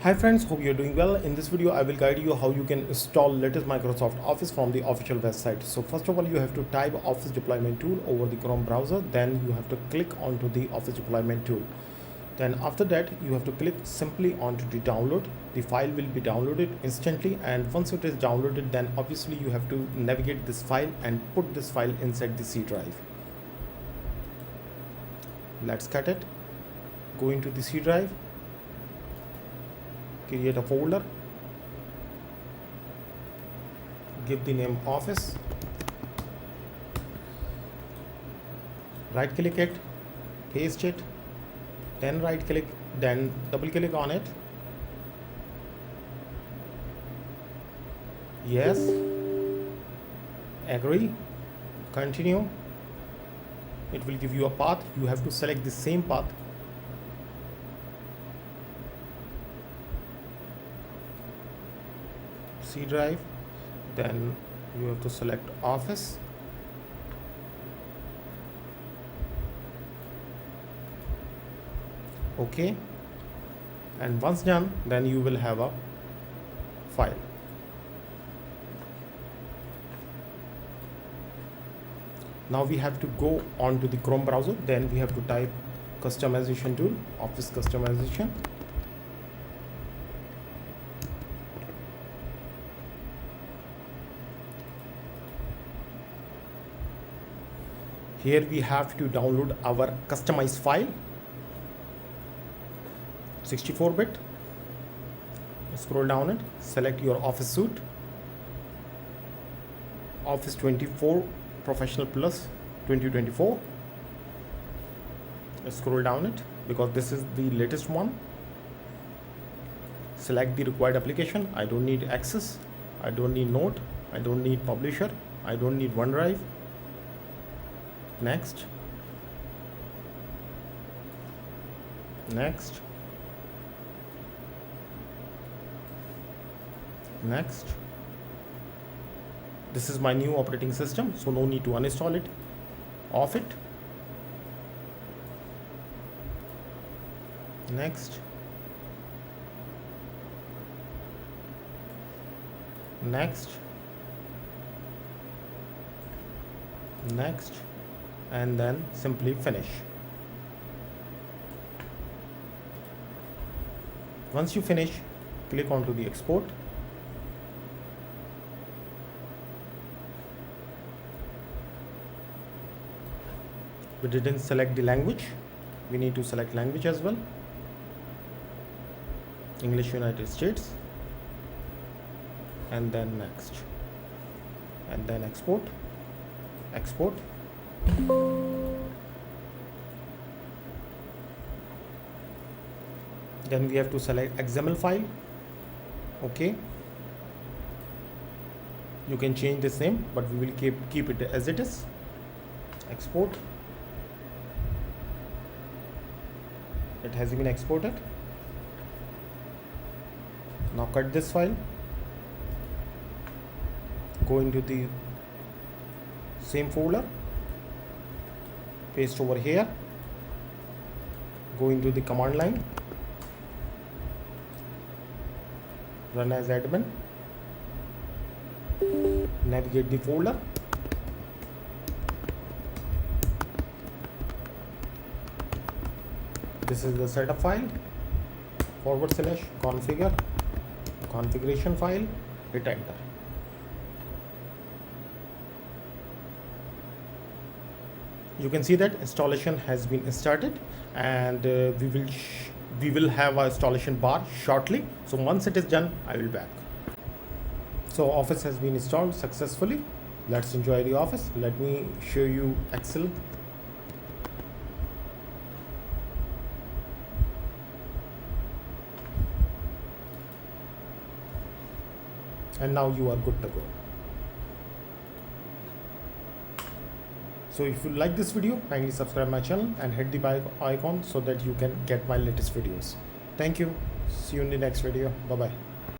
Hi friends, hope you're doing well. In this video, I will guide you how you can install latest Microsoft Office from the official website. So first of all, you have to type Office Deployment Tool over the Chrome browser. Then you have to click onto the Office Deployment Tool. Then after that, you have to click simply onto the download. The file will be downloaded instantly, and once it is downloaded, then obviously you have to navigate this file and put this file inside the C drive. Let's cut it. Go into the C drive. Create a folder, give the name Office, right click it, paste it, then right click, then double click on it. Yes, agree, continue. It will give you a path. You have to select the same path. C drive, then you have to select Office, okay, and once done, then you will have a file. Now we have to go on to the Chrome browser. Then we have to type customization tool, Office customization. Here we have to download our customized file, 64-bit. Scroll down it, select your Office suite, Office 24 Professional Plus 2024. Scroll down it because this is the latest one. Select the required application. I don't need Access, I don't need Note, I don't need Publisher, I don't need OneDrive. Next, next, next. This is my new operating system, so no need to uninstall it. Off it. Next, next, next, and then simply finish. Once you finish, click onto the export. We didn't select the language. We need to select language as well. English United States. And then next. And then export. Export. Then we have to select XML file. Okay. You can change this name, but we will keep it as it is. Export. It has been exported. Now cut this file. Go into the same folder. Paste over here. Go into the command line. Run as admin. Navigate the folder. This is the setup file. / configure configuration file. Hit enter. You can see that installation has been started, and we will have a installation bar shortly. So once it is done, I will back. So Office has been installed successfully. Let's enjoy the Office. Let me show you Excel. And now you are good to go. So if you like this video, kindly subscribe my channel and hit the bell icon so that you can get my latest videos. Thank you. See you in the next video. Bye bye.